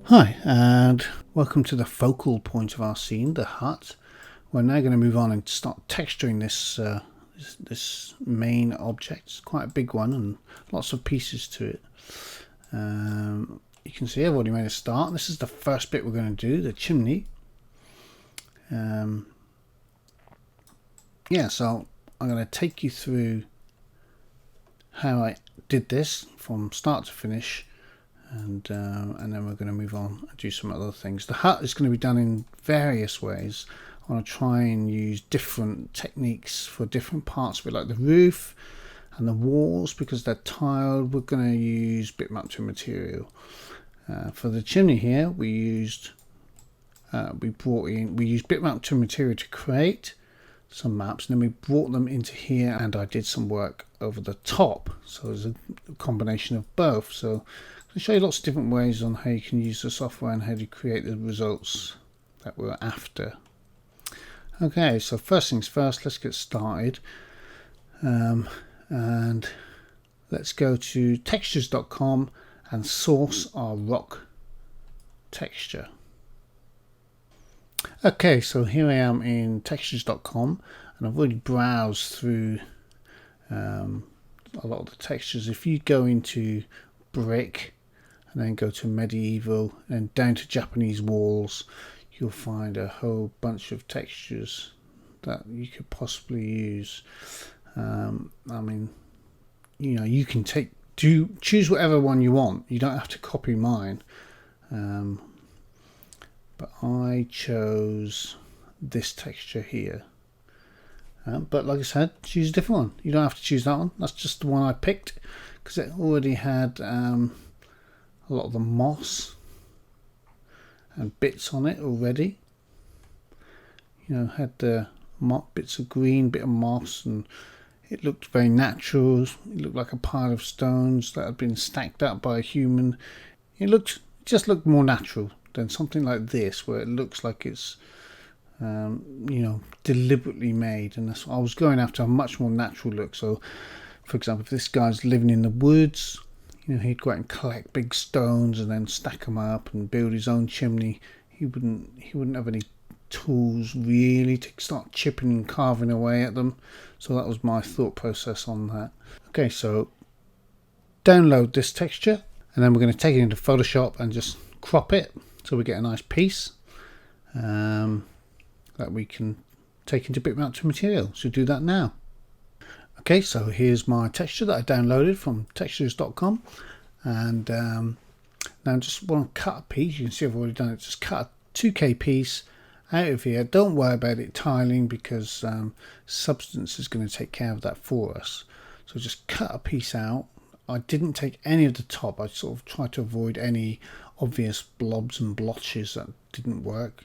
Hi, and welcome to the focal point of our scene, the hut. We're now going to move on and start texturing this main object. It's quite a big one and lots of pieces to it. You can see I've already made a start. This is the first bit we're going to do, the chimney. So I'm going to take you through how I did this from start to finish. And then we're going to move on and do some other things. The hut is going to be done in various ways. I want to try and use different techniques for different parts of it, like the roof and the walls, because they're tiled. We're going to use bitmap to material. For the chimney here, we used bitmap to material to create some maps, and then we brought them into here, and I did some work over the top. So there's a combination of both. So I'll show you lots of different ways on how you can use the software and how to create the results that we're after. Okay, so first things first, let's get started. And let's go to textures.com and source our rock texture. Okay, so here I am in textures.com, and I've already browsed through a lot of the textures. If you go into brick and then go to medieval and down to Japanese walls, you'll find a whole bunch of textures that you could possibly use. You can choose whatever one you want. You don't have to copy mine. But I chose this texture here. But like I said, choose a different one. You don't have to choose that one. That's just the one I picked because it already had a lot of the moss and bits on it already. Had the bits of green, bit of moss, and it looked very natural. It looked like a pile of stones that had been stacked up by a human. It just looked more natural than something like this, where it looks like it's deliberately made. And that's what I was going after, a much more natural look. So for example, if this guy's living in the woods, he'd go out and collect big stones and then stack them up and build his own chimney. He wouldn't have any tools really to start chipping and carving away at them. So that was my thought process on that. Okay, so download this texture, and then we're going to take it into Photoshop and just crop it so we get a nice piece that we can take into bitmap to material. So do that now. Okay, so here's my texture that I downloaded from textures.com, and now I just want to cut a piece. You can see I've already done it. Just cut a 2K piece out of here. Don't worry about it tiling, because Substance is going to take care of that for us. So just cut a piece out. I didn't take any of the top. I sort of tried to avoid any obvious blobs and blotches that didn't work.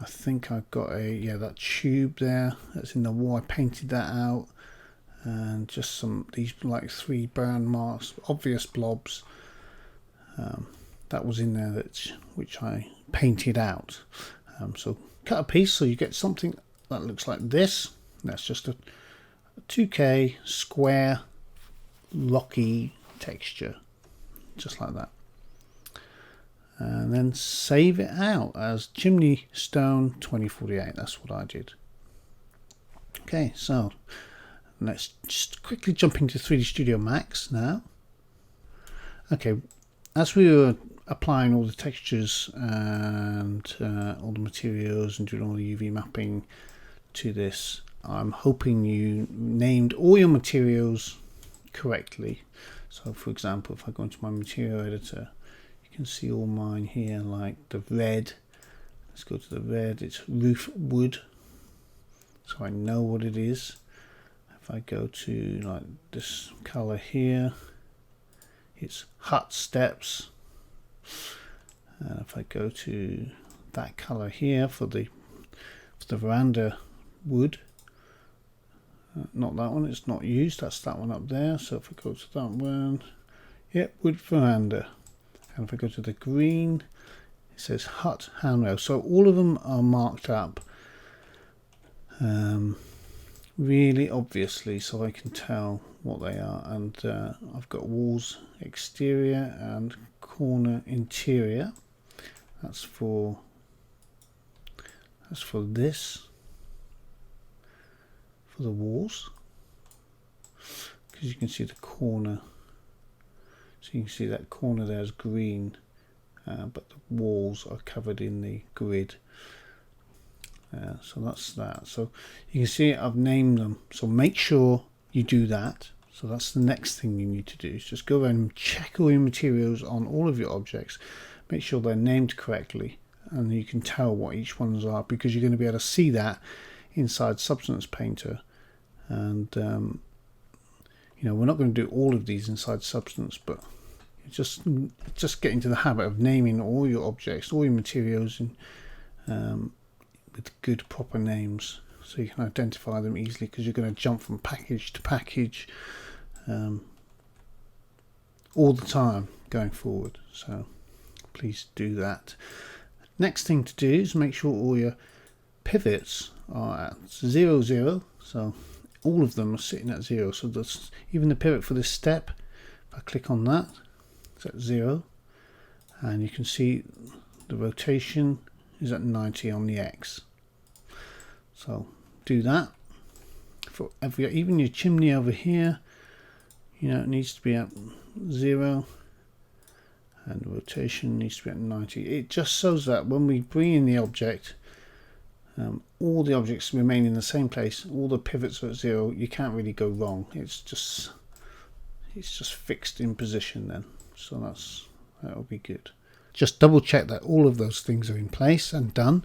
I think I've got that tube there that's in the wall. I painted that out, and just these like 3 burn marks, obvious blobs that was in there, which I painted out. So cut a piece so you get something that looks like this. That's just a 2K square rocky texture, just like that. And then save it out as Chimney Stone 2048. That's what I did. Okay, so let's just quickly jump into 3D Studio Max now. Okay, as we were applying all the textures and all the materials and doing all the UV mapping to this, I'm hoping you named all your materials correctly. So for example, if I go into my material editor, you can see all mine here, like the red. Let's go to the red. It's roof wood, so I know what it is. If I go to like this color here, it's hut steps. And if I go to that color here for the veranda wood, not that one, it's not used, that's that one up there. So if I go to that one, wood veranda. And if I go to the green, it says hut handrail. So all of them are marked up really obviously, so I can tell what they are. And I've got walls exterior and corner interior. That's for this, for the walls, because you can see the corner. So you can see that corner there is green, but the walls are covered in the grid. So that's that. So you can see I've named them. So make sure you do that. So that's the next thing you need to do, is just go around and check all your materials on all of your objects. Make sure they're named correctly, and you can tell what each ones are, because you're going to be able to see that inside Substance Painter. And you know, we're not going to do all of these inside Substance, but just get into the habit of naming all your objects, all your materials, and with good proper names, so you can identify them easily, because you're going to jump from package to package all the time going forward. So please do that. Next thing to do is make sure all your pivots are at 0, 0. So all of them are sitting at 0. So that's even the pivot for this step. If I click on that, it's at 0, and you can see the rotation is at 90 on the X. So do that for even your chimney over here. You know, it needs to be at 0, and the rotation needs to be at 90. It just shows that when we bring in the object, all the objects remain in the same place. All the pivots are at 0. You can't really go wrong. It's just fixed in position then. So that'll be good. Just double check that all of those things are in place and done.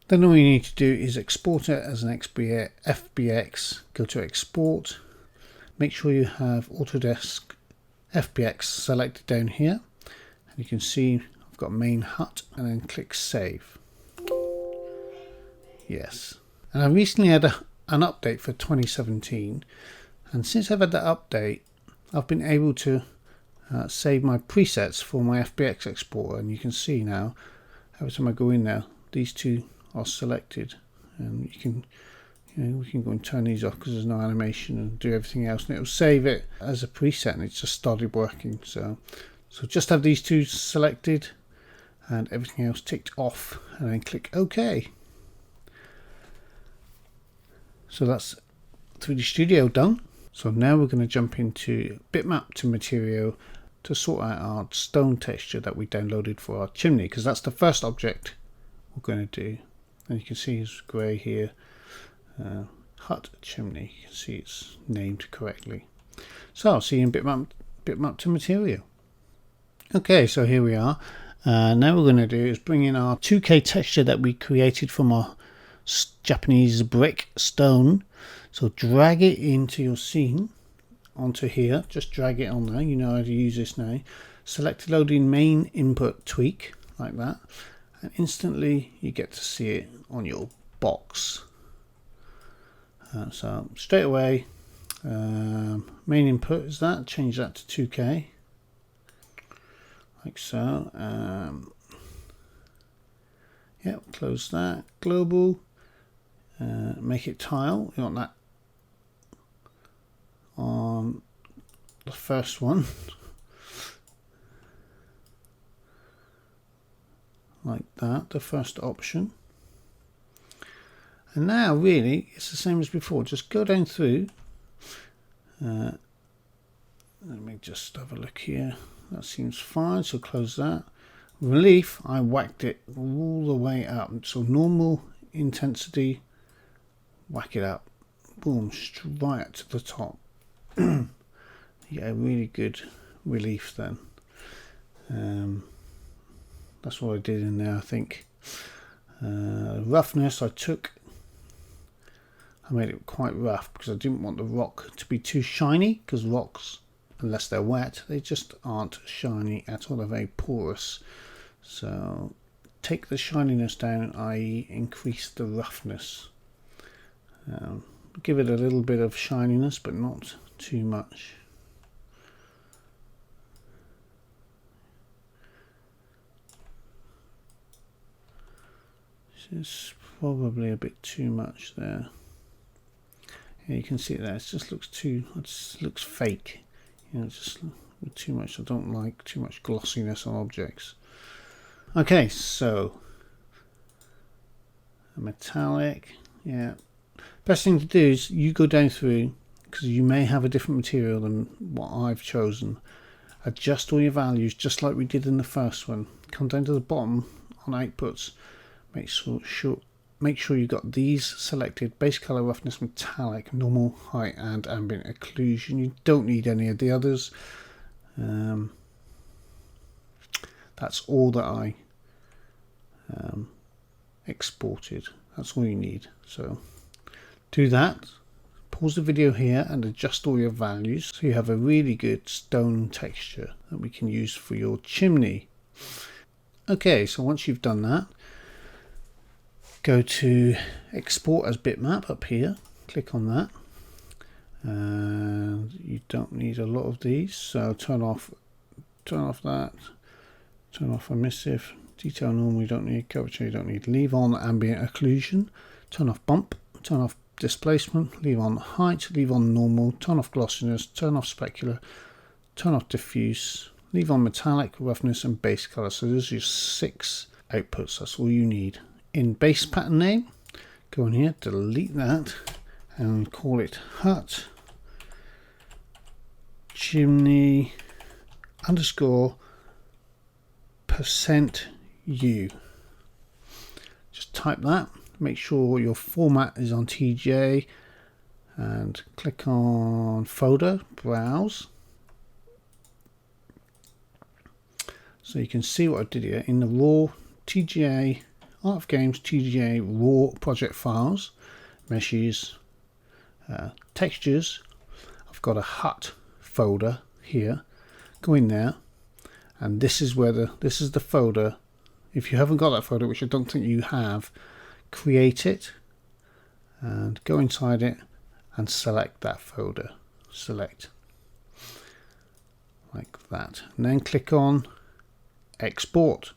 Then all you need to do is export it as an FBX. Go to export. Make sure you have Autodesk FBX selected down here. And you can see I've got main hut, and then click save. Yes. And I recently had an update for 2017. And since I've had that update, I've been able to save my presets for my FBX exporter. And you can see now, every time I go in there, these two are selected, and you can, we can go and turn these off because there's no animation, and do everything else, and it will save it as a preset, and it's just started working. So just have these two selected and everything else ticked off, and then click OK. So that's 3D Studio done. So now we're going to jump into Bitmap to Material to sort out our stone texture that we downloaded for our chimney, because that's the first object we're going to do. And you can see it's grey here, hut chimney. You can see it's named correctly. So I'll see you in Bitmap to Material. Okay, so here we are. Now what we're going to do is bring in our 2K texture that we created from our Japanese brick stone. So drag it into your scene, onto here. Just drag it on there. You know how to use this now. Select loading main input tweak, like that. And instantly you get to see it on your box. So straight away, main input is that. Change that to 2K, like so. Yep, close that. Global. Make it tile. You want that on the first one. Like that, the first option. And now really it's the same as before. Just go down through. Let me just have a look here. That seems fine, so close that. Relief, I whacked it all the way up. So normal intensity, whack it up. Boom, right to the top. You get a really good relief then. That's what I did in there, I think. Roughness, I made it quite rough because I didn't want the rock to be too shiny, because rocks, unless they're wet, they just aren't shiny at all. They're very porous. So take the shininess down, i.e. increase the roughness. Give it a little bit of shininess, but not too much. It's probably a bit too much there. Yeah, you can see it there. It just looks fake. You know, it's just too much. I don't like too much glossiness on objects. Okay, so a metallic, yeah. Best thing to do is you go down through, because you may have a different material than what I've chosen. Adjust all your values just like we did in the first one. Come down to the bottom on outputs. Make sure you got these selected: base color, roughness, metallic, normal, height, and ambient occlusion. You don't need any of the others. That's all that I exported. That's all you need. So do that. Pause the video here and adjust all your values so you have a really good stone texture that we can use for your chimney. Okay, so once you've done that, go to export as bitmap up here, click on that, and you don't need a lot of these, so turn off that, turn off emissive, detail normal you don't need, curvature you don't need, leave on ambient occlusion, turn off bump, turn off displacement, leave on height, leave on normal, turn off glossiness, turn off specular, turn off diffuse, leave on metallic, roughness, and base color. So those are your 6 outputs. That's all you need. In base pattern name, go in here, delete that, and call it hut chimney underscore %u. Just type that. Make sure your format is on TJ and click on folder, browse. So you can see what I did here in the raw TGA, Art of Games TGA raw project files, meshes, textures. I've got a hut folder here. Go in there, and this is where this is the folder. If you haven't got that folder, which I don't think you have, create it and go inside it and select that folder. Select like that, and then click on export.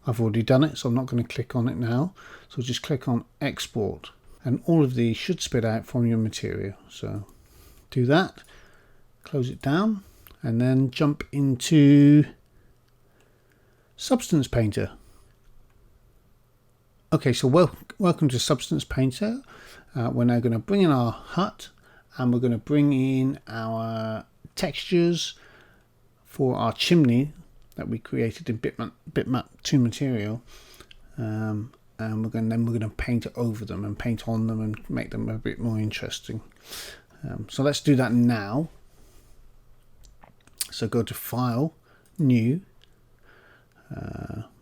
I've already done it, so I'm not going to click on it now. So just click on export, and all of these should spit out from your material. So do that, close it down, and then jump into Substance Painter. Okay, so welcome to Substance Painter. We're now going to bring in our hut, and we're going to bring in our textures for our chimney that we created in bitmap 2 material, and we're going to paint over them and paint on them and make them a bit more interesting. So let's do that now. So go to File, New,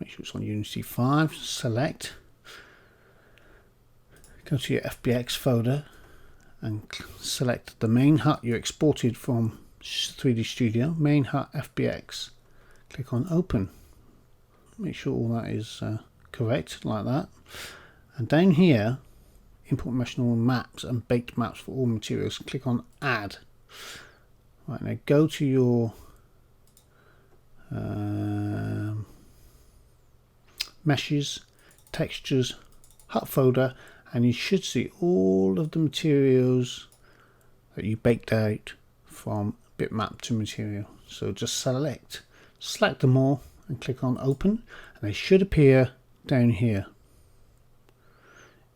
make sure it's on Unity 5, select, go to your FBX folder and select the main hut you exported from 3D Studio, main hut FBX. Click on Open. Make sure all that is correct, like that. And down here, import mesh normal maps and baked maps for all materials. Click on Add. Right, now go to your meshes, textures, hut folder, and you should see all of the materials that you baked out from bitmap 2 material. So just select them all and click on Open, and they should appear down here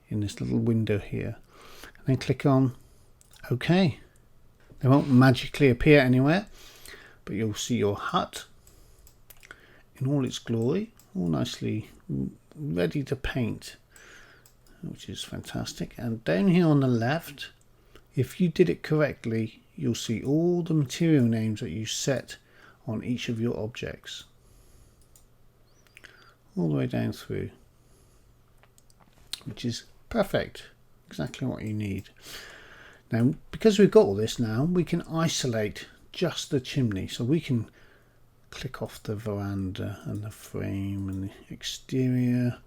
in this little window here, and then click on OK. They won't magically appear anywhere, but you'll see your hut in all its glory, all nicely ready to paint, which is fantastic. And down here on the left, if you did it correctly, you'll see all the material names that you set on each of your objects, all the way down through, which is perfect, exactly what you need. Now, because we've got all this now, we can isolate just the chimney. So we can click off the veranda and the frame and the exterior,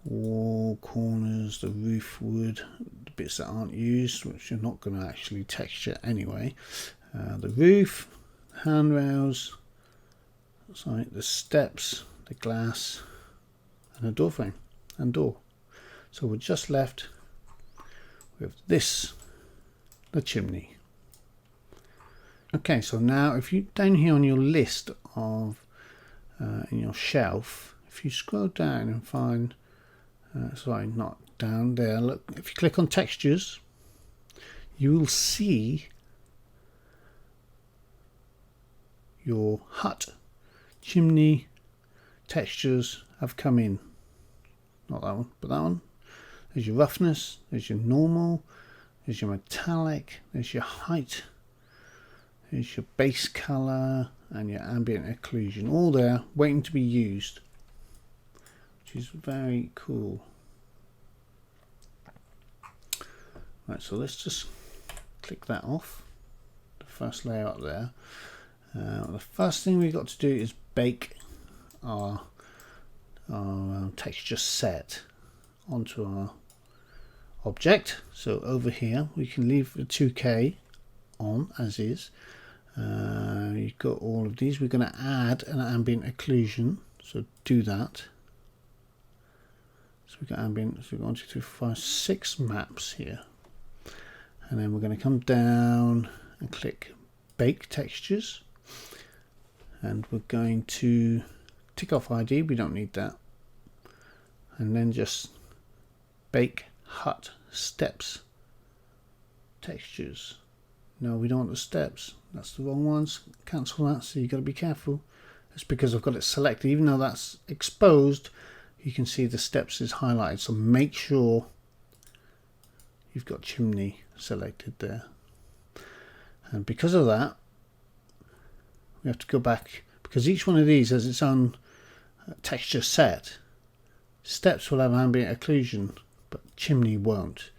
wall, corners, the roof wood, the bits that aren't used, which you're not going to actually texture anyway, the roof, handrails, sorry, the steps, the glass, and a door frame and door. So we're just left with this, the chimney. Okay, so now if you down here on your list of in your shelf, if you scroll down and find, sorry, not down there, look, if you click on textures, you will see your hut chimney textures have come in. Not that one, but that one. There's your roughness, there's your normal, there's your metallic, there's your height, there's your base color, and your ambient occlusion, all there waiting to be used, which is very cool. Right, so let's just click that off, the first layer up there. The first thing we've got to do is bake our texture set onto our object. So over here we can leave the 2K on as is. You've got all of these. We're going to add an ambient occlusion, so do that. So we've got ambient, so we've got 1, 2, 3, 4, 5, 6 maps here, and then we're going to come down and click bake textures, and we're going to tick off ID, we don't need that, and then just bake hut steps textures. No, we don't want the steps, that's the wrong ones, cancel that. So you've got to be careful. That's because I've got it selected. Even though that's exposed, you can see the steps is highlighted, so make sure you've got chimney selected there. And because of that, we have to go back, because each one of these has its own texture set. Steps will have ambient occlusion, but chimney won't.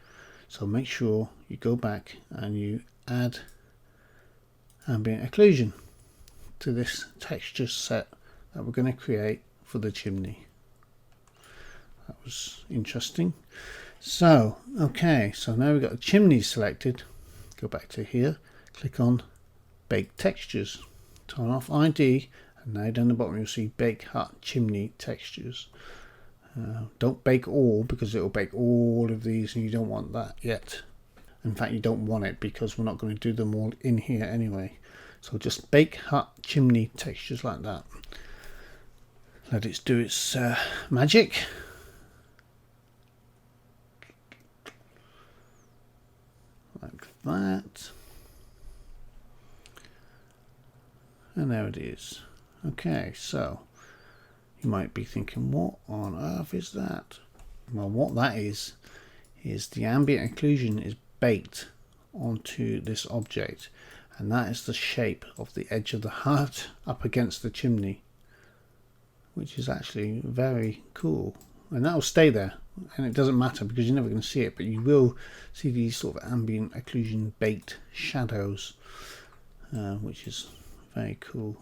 So make sure you go back and you add ambient occlusion to this texture set that we're going to create for the chimney. That was interesting. So okay, so now we've got the chimney selected. Go back to here, click on bake textures, turn off ID, and now down the bottom you'll see bake hut chimney textures. Don't bake all, because it will bake all of these and you don't want that yet. In fact, you don't want it because we're not going to do them all in here anyway. So just bake hut chimney textures like that. Let it do its magic. Like that. And there it is. Okay, so you might be thinking, what on earth is that? Well, what that is the ambient occlusion is baked onto this object, and that is the shape of the edge of the hut up against the chimney, which is actually very cool. And that will stay there, and it doesn't matter because you're never going to see it, but you will see these sort of ambient occlusion baked shadows, which is very cool.